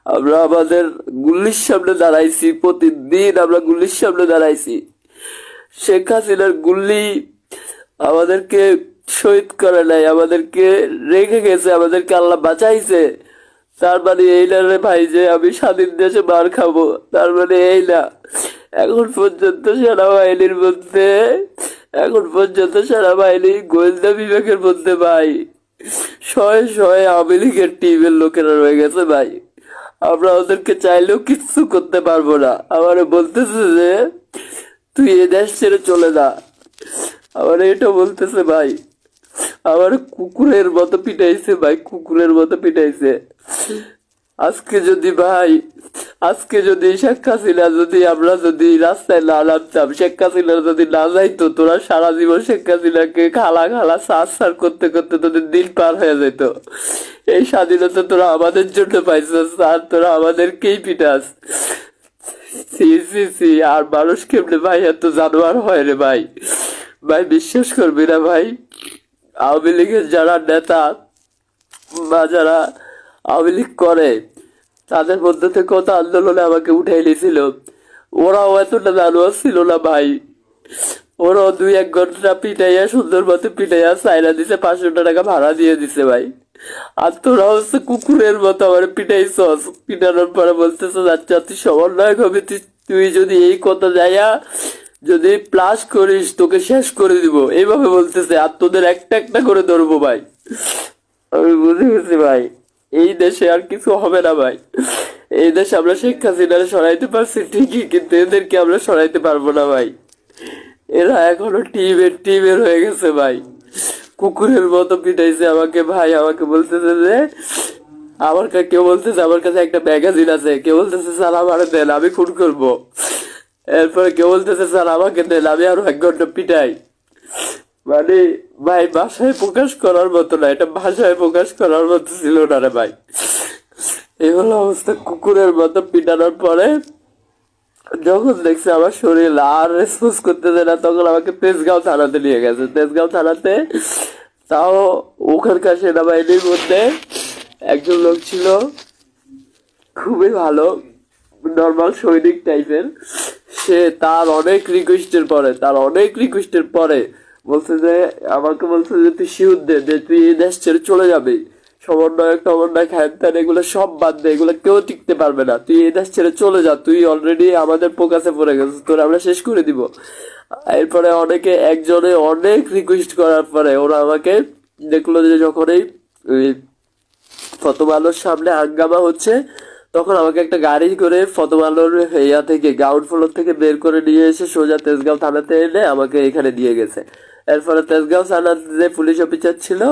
আমরা আমাদের গুল্লির সামনে দাঁড়াইছি, প্রতিদিন আমরা গুল্লির সামনে দাঁড়াইছি। শেখ হাসিনার গুল্লি আমাদেরকে শহীদ করে নাই, আমাদেরকে রেখে গেছে, আমাদেরকে আল্লাহ বাঁচাইছে। তার মানে এই না রে ভাই যে আমি স্বাধীন দেশে মার খাবো, তার মানে এই না। এখন পর্যন্ত সেনাবাহিনীর মধ্যে, এখন পর্যন্ত সেনাবাহিনী গোয়েন্দা বিভাগের মধ্যে ভাই শয়ে শয়ে আওয়ামী লীগের টিমের লোকেরা রয়ে গেছে ভাই। আমরা ওদেরকে চাইলেও কিচ্ছু করতে পারবো না। আমার বলতেছে যে তুই এ দেশ ছেড়ে চলে যা, আমার এটা বলতেছে ভাই। আমার কুকুরের মতো পিটাইছে ভাই, কুকুরের মতো পিটাইছে। আজকে যদি ভাই, আজকে যদি শেখ হাসিনা, যদি আমরা যদি রাস্তায় না নামতাম, শেখ হাসিনা যদি না যাইতো, তোরা সারা জীবন শেখ হাসিনাকে খালা খালা সার সার করতে করতে তোদের দিন পার হয়ে যেত। এই স্বাধীনতা তোরা আমাদের জন্য পাইছিস, আর তোরা আমাদেরকেই পিটাস। সি সি সি। আর মানুষ কেমনে ভাই এত জানোয়ার হয় রে ভাই? ভাই বিশ্বাস করবি না ভাই, আওয়ামী লীগের যারা নেতা বা যারা আওয়ামী লীগ করে তাদের মধ্যে থেকে কত আন্দোলনে আমাকে উঠাই নিয়েছিল। ওরাও এতটা জানোয়ার ছিল না ভাই। ওরাও 2-1 ঘন্টা পিটাইয়া সুন্দর মতো পিটাইয়া চাইনা দিছে, 500 টাকা ভাড়া দিয়ে দিছে ভাই। আর তোরা হচ্ছে কুকুরের মতো আমার পিটাইছস। পিটানোর পরে বলতেছ আচ্ছা তুই সমন্বয়ক হবে, তুই যদি এই কথা যাইয়া যদি প্লাস করিস তোকে শেষ করে দিব, এইভাবে বলতেছে। আর তোদের একটা একটা করে ধরবো ভাই। আমি বুঝে গেছি ভাই, এই দেশে আর কিছু হবে না ভাই। এই দেশে আমরা শেখ হাসিনারে সরাইতে পারছি ঠিকই, কিন্তু এদেরকে আমরা সরাইতে পারবো না ভাই। এরা এখনো টিমের হয়ে গেছে ভাই। কুকুরের মতো পিটাইছে আমাকে ভাই। আমাকে বলতেছে যে আমার কেউ বলতেছে আমার কাছে একটা ম্যাগাজিন আছে, কেউ বলতেছে স্যার আমার দেন আমি খুন করবো। এরপরে কেউ বলতেছে স্যার আমাকে দেন আমি আরো 1 ঘন্টা পিটাই। মানে ভাই ভাষায় প্রকাশ করার মতো না, এটা ভাষায় প্রকাশ করার মতো ছিল না রে ভাই। এই হলো অবস্থা। কুকুরের মতো পিটানোর পরে যখন দেখছে আমার শরীর আর রেসপন্স করতে দেয় না, তখন আমাকে তেজগাঁও থানাতে নিয়ে গেছে। তেজগাঁও থানাতে তাও ওখানকার সেনাবাহিনীর মধ্যে একজন লোক ছিল খুবই ভালো, নর্মাল সৈনিক টাইপের। সে তার অনেক রিকোয়েস্টের পরে বলছে যে, আমাকে বলছে যে তুই শিউর দে যে তুই এই দেশ ছেড়ে চলে যাবি, সমন্বয় খান এগুলো সব বাদ দে, এগুলো কেউ টিকতে পারবে না, তুই এই দেশ ছেড়ে চলে যা, তুই অলরেডি আমাদের পোকাসে পড়ে গেছিস, তোর আমরা শেষ করে দিব। এরপরে একজনে অনেক রিকোয়েস্ট করার পরে ওরা আমাকে দেখলো যে যখনই প্রথম আলোর সামনে হাঙ্গামা হচ্ছে, তখন আমাকে একটা গাড়ি করে প্রথম আলোর থেকে গ্রাউন্ড ফ্লোর থেকে বের করে নিয়ে এসে সোজা তেজগাঁও থানাতে এনে আমাকে এখানে দিয়ে গেছে। এরপরে তেজগাঁও থানার যে পুলিশ অফিসার ছিল,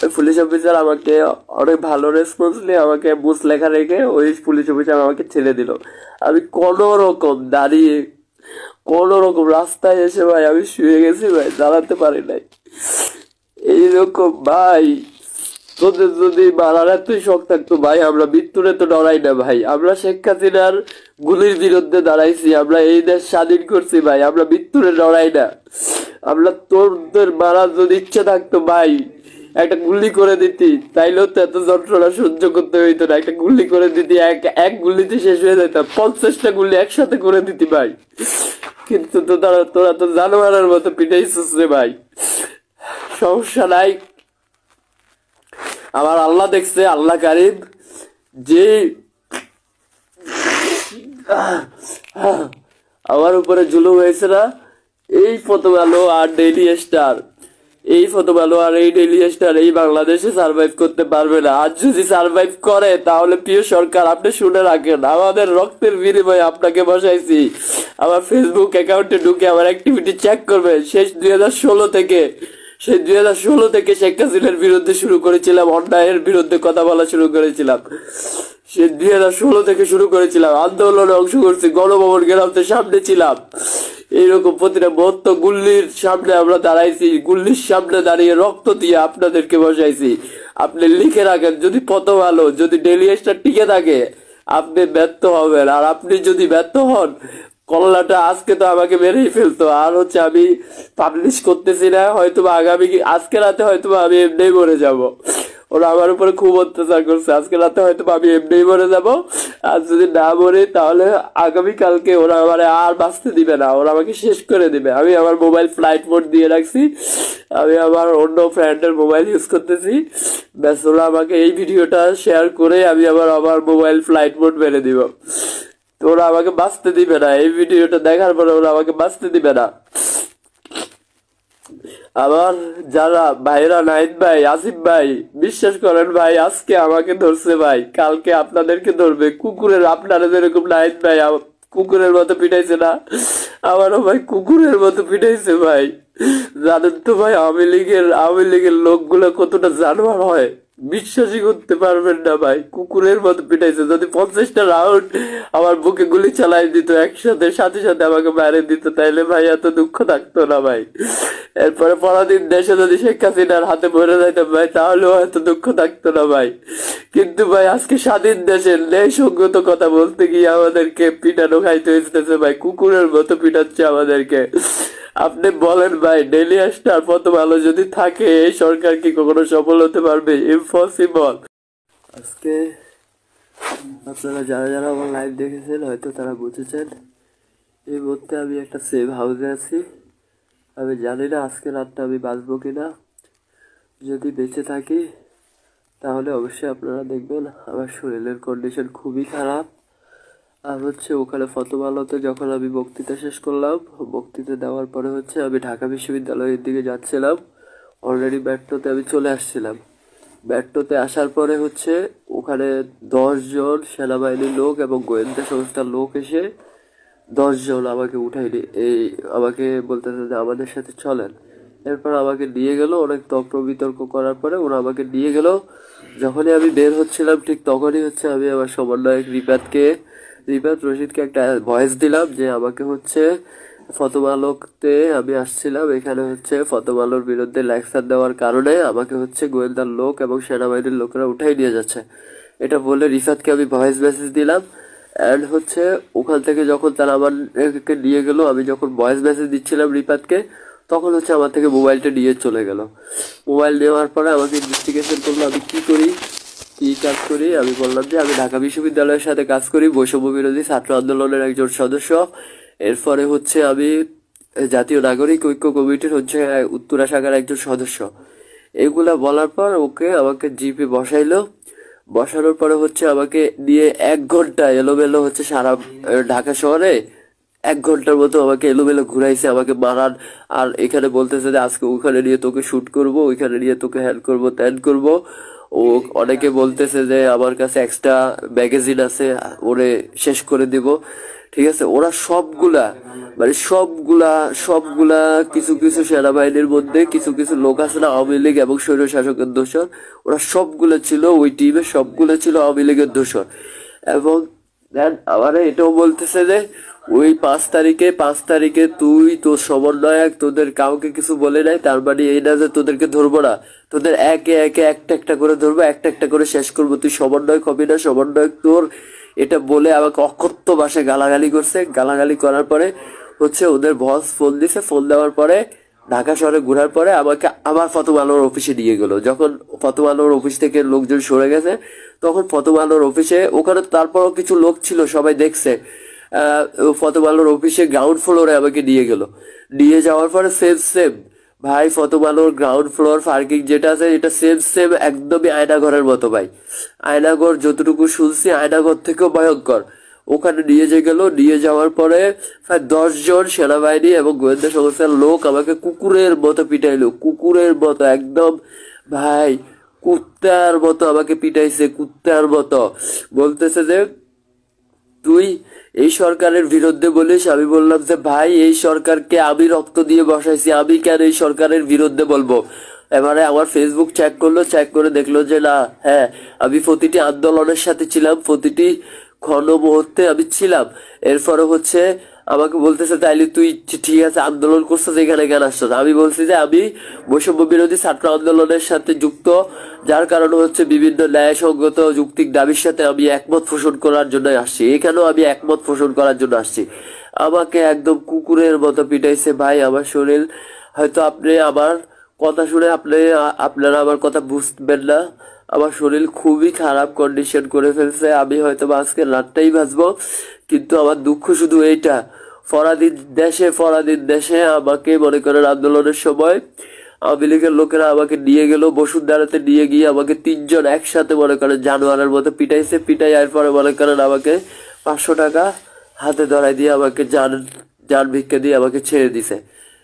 ওই পুলিশ অফিসার আমাকে অনেক ভালো রেসপন্স নিয়ে আমাকে বুস লেখা রেখে ওই পুলিশ অফিসার আমাকে ছেড়ে দিল। আমি কোন রকম রাস্তায় এসে ভাই আমি শুয়ে গেছি ভাই, দাঁড়াতে পারি নাই। এইরকম ভাই তোদের যদি মারার এতই শখ থাকতো ভাই, আমরা মৃত্যুরে তো ডরাই না ভাই। আমরা শেখ হাসিনার গুলির বিরুদ্ধে দাঁড়াইছি, আমরা এই দেশ স্বাধীন করছি ভাই, আমরা মৃত্যুরে ডরাই না। আমরা তোদের মারার যদি ইচ্ছা থাকতো ভাই, একটা গুলি করে দিতি, তাইলেও তো এত যন্ত্রণা সহ্য করতে হইতো না। একটা গুলি করে দিতি, এক গুলিতে শেষ হয়ে যেত। 50টা গুলি একসাথে করে দিতি ভাই। কিন্তু তোরা তো জানোয়ারের মতো পিটাইছিস রে ভাই। সমস্যা নাই, আমার আল্লাহ দেখছে, আল্লাহ কারিম। যে আমার উপরে জুলুম হয়েছে না, এই প্রথম আলো আর ডেইলি স্টার এই বাংলাদেশে সার্ভাইভ করতে পারবে না। আর যদি সার্ভাইভ করে তাহলে প্রিয় সরকার আপনি শুনে রাখেন, আমাদের রক্তের বিনিময়ে আপনাকে বসাইছি। আমার ফেসবুক অ্যাকাউন্টে ঢুকে আমার অ্যাক্টিভিটি চেক করবে। শেষ 2016 থেকে শেখ হাসিনার বিরুদ্ধে শুরু করেছিলাম, অন্যায়ের বিরুদ্ধে কথা বলা শুরু করেছিলাম। সে 2016 থেকে শুরু করেছিলাম, আন্দোলনে অংশ করছি, গণভবন গেরামতে সামনে ছিলাম। এইরকম প্রতিটা মহত্ব গুল্লির সামনে আমরা দাঁড়াইছি, গুল্লির সামনে দাঁড়িয়ে রক্ত দিয়ে আপনাদেরকে বসাইছি। আপনি লিখে রাখেন, যদি প্রথম আলো, যদি ডেইলি স্টার টিকে থাকে আপনি ব্যর্থ হবেন। আর আপনি যদি ব্যর্থ হন, কল্লাটা আজকে তো আমাকে মেরেই ফেলতো। আর আমি পাবলিশ করতেছি না, হয়তো আজকে রাতে হয়তো আমি এমনিই মরে যাব। ওরা আমার উপরে খুব অত্যাচার করছে, আজকে রাতে হয়তো আমি এমনিই মরে যাব। আর যদি না মরে তাহলে আগামীকালকে ওরা আমার আর বাঁচতে দিবে না, ওরা আমাকে শেষ করে দিবে। আমি আমার মোবাইল ফ্লাইট মোড দিয়ে রাখছি, আমি আমার অন্য ফ্রেন্ডের মোবাইল ইউজ করতেছি, ব্যাস ওরা আমাকে এই ভিডিওটা শেয়ার করে আমি আমার মোবাইল ফ্লাইট মোড মেরে দিব। তো ওরা আমাকে বাঁচতে দিবে না, এই ভিডিওটা দেখার পরে ওরা আমাকে বাঁচতে দিবে না। আবার যারা ভাইরা, নাহিদ ভাই, আসিফ ভাই, বিশ্বাস করেন ভাই, আজকে আমাকে ধরছে ভাই, কালকে আপনাদেরকে ধরবে। কুকুরের, আপনারা যেরকম নাহিদ ভাই কুকুরের মতো পিটাইছে না, আমারও ভাই কুকুরের মতো পিটাইছে ভাই। জানেন তো ভাই আওয়ামী লীগের লোকগুলো কতটা জানোয়ার হয়, বিশ্বাসই করতে পারবেন না ভাই। কুকুরের মতো পিটাইছে। যদি 50টা রাউন্ড আমার বুকে গুলি চালাই দিত একসাথে, সাথে সাথে আমাকে মেরে দিত, তাইলে ভাই এত দুঃখ থাকতো না ভাই। এরপরে পরাধীন দেশে যদি শেখ হাসিনার হাতে মরে যাইতাম ভাই, তাহলেও এত দুঃখ থাকতো না ভাই। কিন্তু ভাই আজকে স্বাধীন দেশের ন্যায়সঙ্গত কথা বলতে গিয়ে আমাদেরকে পিটানো খাইতে হইতেছে ভাই, কুকুরের মতো পিটাচ্ছে আমাদেরকে। আপনি বলেন ভাই, ডেইলি স্টার, প্রথম আলো যদি থাকে, এই সরকার কি কখনো সফল হতে পারবে? ইম্পসিবল। আজকে আপনারা যারা যারা আমার লাইভ দেখেছেন হয়তো তারা বুঝেছেন, এই মুহূর্তে আমি একটা সেভ হাউসে আছি। আমি জানি না আজকে রাতটা আমি বাঁচবো কিনা। যদি বেঁচে থাকি তাহলে অবশ্যই আপনারা দেখবেন আমার শরীরের কন্ডিশন খুবই খারাপ। আর হচ্ছে ওখানে প্রথম আলোতে যখন আমি বক্তৃতা শেষ করলাম, বক্তৃতা দেওয়ার পরে হচ্ছে আমি ঢাকা বিশ্ববিদ্যালয়ের দিকে যাচ্ছিলাম। অলরেডি মেট্রোতে আমি চলে আসছিলাম। মেট্রোতে আসার পরে হচ্ছে ওখানে 10 জন সেনাবাহিনীর লোক এবং গোয়েন্দা সংস্থার লোক এসে 10 জন আমাকে উঠাইনি, আমাকে বলতেছে যে আমাদের সাথে চলেন। এরপর আমাকে নিয়ে গেল, অনেক তর্ক বিতর্ক করার পরে ওরা আমাকে নিয়ে গেল। যখনই আমি বের হচ্ছিলাম ঠিক তখনই হচ্ছে আমি আমার সমন্বয়ক রিপাত রশিদকে একটা ভয়েস দিলাম যে আমাকে হচ্ছে প্রথম আলোতে আমি আসছিলাম, এখানে হচ্ছে প্রথম আলোর বিরুদ্ধে লেকচার দেওয়ার কারণে আমাকে হচ্ছে গোয়েন্দার লোক এবং সেনাবাহিনীর লোকেরা উঠাই নিয়ে যাচ্ছে। এটা বলে রিফাতকে আমি ভয়েস মেসেজ দিলাম। অ্যান্ড হচ্ছে ওখান থেকে যখন তারা আমাকে নিয়ে গেল, আমি যখন ভয়েস মেসেজ দিচ্ছিলাম রিফাতকে, তখন হচ্ছে আমার থেকে মোবাইলটা নিয়ে চলে গেল। মোবাইল নেওয়ার পরে আমাকে ইনভেস্টিগেশন করলো আমি কি কাজ করি। আমি বললাম যে আমি ঢাকা বিশ্ববিদ্যালয়ের সাথে কাজ করি, বৈষম্য বিরোধী ছাত্র আন্দোলনের একজন সদস্য। এরপরে হচ্ছে আমি জাতীয় নাগরিক ঐক্য কমিটির হচ্ছে উত্তরা শাখার একজন সদস্য। এগুলা বলার পর আমাকে জিপে বসানোর পরে হচ্ছে আমাকে নিয়ে 1 ঘন্টা এলোমেলো হচ্ছে সারা ঢাকা শহরে 1 ঘন্টার মতো আমাকে এলোমেলো ঘুরাইছে, আমাকে মারান। আর এখানে বলতেছে যে আজকে ওখানে নিয়ে তোকে শুট করব, ওইখানে নিয়ে তোকে হ্যান করবো, ত্যান করবো। ও অনেকে বলতেছে যে আমার কাছে এক্সট্রা ম্যাগাজিন আছে, ওরে শেষ করে দিব। ঠিক আছে, ওরা সবগুলা কিছু কিছু সেনাবাহিনীর মধ্যে কিছু কিছু লোক আছে না আওয়ামী লীগ এবং স্বৈর শাসকের দোষর, ওরা সবগুলো ছিল ওই টিমে, সবগুলো ছিল আওয়ামী লীগের দোষর। এবং আমার এটাও বলতেছে যে ওই 5 তারিখে তুই তোর সমন্বয়ক তোদের কাউকে কিছু বলে নাই, তার মানে এই না যে তোদেরকে ধরবো না, তোদের একে একে একটা একটা করে ধরবো, একটা একটা করে শেষ করবো, তুই সমন্বয়ক হবি না, সমন্বয়ক তোর। এটা বলে আমাকে অকথ্য ভাষায় গালাগালি করছে। গালাগালি করার পরে হচ্ছে ওদের বস ফোন দিছে, ফোন দেওয়ার পরে ঢাকা শহরে ঘোরার পরে আমাকে আবার প্রথম আলোর অফিসে নিয়ে গেল। যখন প্রথম আলোর অফিস থেকে লোকজন সরে গেছে, তখন প্রথম আলোর অফিসে ওখানে তারপরও কিছু লোক ছিল, সবাই দেখছে। প্রথম আলোর অফিসে গ্রাউন্ড ফ্লোরে আমাকে নিয়ে যাওয়ার পরে সেম ভাই, প্রথম আলোর গ্রাউন্ড ফ্লোর পার্কিং যেটা আছে এটা সেম একদমই আয়নাঘরের মতো ভাই। আয়নাঘর যতটুকু শুনছি আয়নাঘর থেকেও ভয়ঙ্কর। ওখানে নিয়ে যাওয়ার পরে প্রায় 10 জন সেনাবাহিনী এবং গোয়েন্দা সংস্থার লোক আমাকে কুকুরের মতো পিটাইলো, কুকুরের মতো একদম ভাই, কুত্তার মতো আমাকে পিটাইছে, কুত্তার মতো। বলতেছে যে তুই এই সরকারের বিরুদ্ধে বলিস। আমি বললাম যে ভাই, এই সরকারকে আমি রক্ত দিয়ে বসাইছি, আমি কেন এই সরকারের বিরুদ্ধে বলবো? এবারে আমার ফেসবুক চেক করে দেখলো যে না, হ্যাঁ আমি প্রতিটি আন্দোলনের সাথে ছিলাম, প্রতিটি ক্ষণ মুহূর্তে আমি ছিলাম। এরপরে হচ্ছে আমাকে বলতেছে তাইলে তুই ঠিক আছে আন্দোলন করছিস, এখানে কেন আসছিস? আমি বলছি যে আমি বৈষম্য বিরোধী ছাত্র আন্দোলনের সাথে যুক্ত, যার কারণে হচ্ছে বিভিন্ন ন্যায়সঙ্গত যৌক্তিক দাবির সাথে আমি একমত পোষণ করার জন্য আসছি, এখানেও আমি একমত পোষণ করার জন্য আসছি। আমাকে একদম কুকুরের মতো পিটাইছে ভাই। আমার শরীর, হয়তো আপনি আমার কথা শুনে আপনারা আমার কথা বুঝবেন না, আমার শরীর খুবই খারাপ কন্ডিশন করে ফেলছে। আমি হয়তো বা আজকে রাতটাই বাঁচবো, কিন্তু আমার দুঃখ শুধু এইটা, পরাধীন দেশে আমাকে মনে করেন আন্দোলনের সময় আওয়ামী লীগের লোকেরা আমাকে নিয়ে গেল, বসুন্ধরাতে নিয়ে গিয়ে আমাকে 3 জন একসাথে মনে করেন জানোয়ারের মতো পিটাইছে। পিটাই এরপরে মনে করেন আমাকে 500 টাকা হাতে ধরাই দিয়ে আমাকে যান ভিক্ষা দিয়ে আমাকে ছেড়ে দিছে।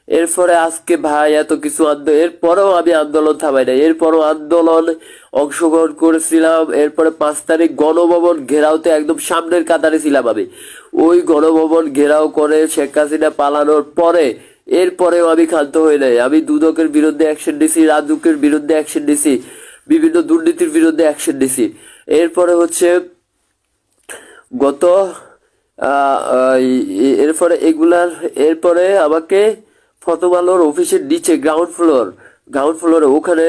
এরপরে আজকে ভাই এত কিছু এরপরেও আমি আন্দোলন থামাই নাই, এরপরও আন্দোলন অংশগ্রহণ করেছিলাম। এরপরে 5 তারিখ গণভবন ঘেরাওতে একদম সামনের কাতারে ছিলাম আমি। ওই গণভবন ঘেরাও করে শেখ হাসিনা পালানোর পরে এরপরেও আমি ক্ষান্ত হই নাই। আমি দুদকের বিরুদ্ধে অ্যাকশন নিছি, রাজুকের বিরুদ্ধে অ্যাকশন নিছি, বিভিন্ন দুর্নীতির বিরুদ্ধে অ্যাকশন নিছি। এরপরে হচ্ছে গত এরপরে আমাকে প্রথম আলোর অফিসের নিচে গ্রাউন্ড ফ্লোরে ওখানে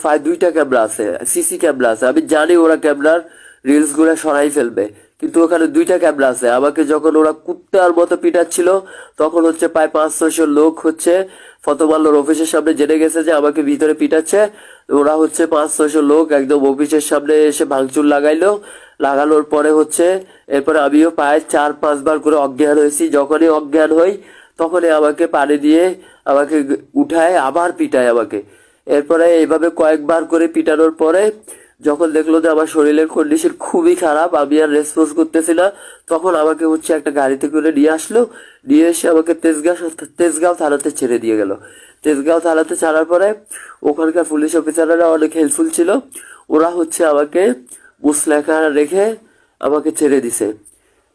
প্রায় 2টা ক্যামেরা আছে, সিসি ক্যামেরা আছে। আমি জানি ওরা ক্যামেরার রিলস গুলা সরাই ফেলবে, কিন্তু ওখানে 2টা ক্যামেরা আছে। আমাকে যখন ওরা কুত্তার মতো পিটাচ্ছিল তখন হচ্ছে প্রায় 500-600 লোক হচ্ছে প্রথম আলোর অফিসের সামনে জেনে গেছে যে আমাকে ভিতরে পিটাচ্ছে। ওরা হচ্ছে 500-600 লোক একদম অফিসের সামনে এসে ভাঙচুর লাগানোর পরে হচ্ছে এরপরে আমিও প্রায় 4-5 বার করে অজ্ঞান হয়েছি। যখনই অজ্ঞান হই তখনই আমাকে পানি দিয়ে আমাকে উঠায় আবার পিটায় আমাকে। এরপরে এইভাবে কয়েকবার করে পিটানোর পরে যখন দেখলো যে আমার শরীরের কন্ডিশন খুবই খারাপ, আমি আর রেসপন্স করতেছি না, তখন আমাকে হচ্ছে একটা গাড়িতে করে নিয়ে আসলো। নিয়ে এসে আমাকে তেজগাঁও থানাতে ছেড়ে দিয়ে গেল। তেজগাঁও থানাতে ছাড়ার পরে ওখানকার পুলিশ অফিসাররা অনেক হেল্পফুল ছিল। ওরা হচ্ছে আমাকে মুসলেখা রেখে আমাকে ছেড়ে দিছে।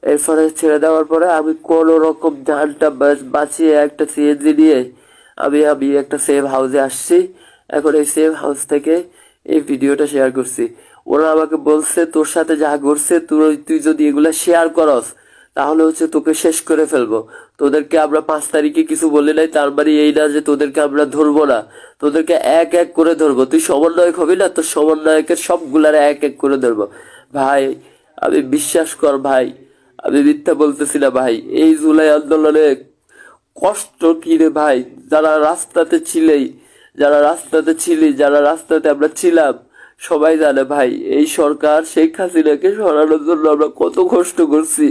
এরপরে ছেড়ে দেওয়ার পরে আমি কোনো রকম জানটা বাঁচিয়ে একটা সিএনজি নিয়ে আমি একটা সেভ হাউসে আসছি। এখন এই সেভ হাউস থেকে এই ভিডিওটা শেয়ার করছি। ওরা আমাকে বলছে তোর সাথে যা ঘটছে তুই যদি এগুলা শেয়ার করস তাহলে হচ্ছে তোকে শেষ করে ফেলবো। তোদেরকে আমরা 5 তারিখে কিছু বলে নাই, তার মানে এই না যে তোদেরকে আমরা ধরবো না, তোদেরকে এক এক করে ধরবো। তুই সমন্বয়ক হবি না, তোর সমন্বয়কের সবগুলারে এক এক করে ধরবো। ভাই আমি বিশ্বাস কর ভাই, আমি মিথ্যা বলতেছি না ভাই। এই জুলাই আন্দোলনে কষ্ট কি রে ভাই, যারা রাস্তাতে আমরা ছিলাম সবাই জানে ভাই। এই সরকার শেখ হাসিনাকে সরানোর জন্য আমরা কত কষ্ট করছি।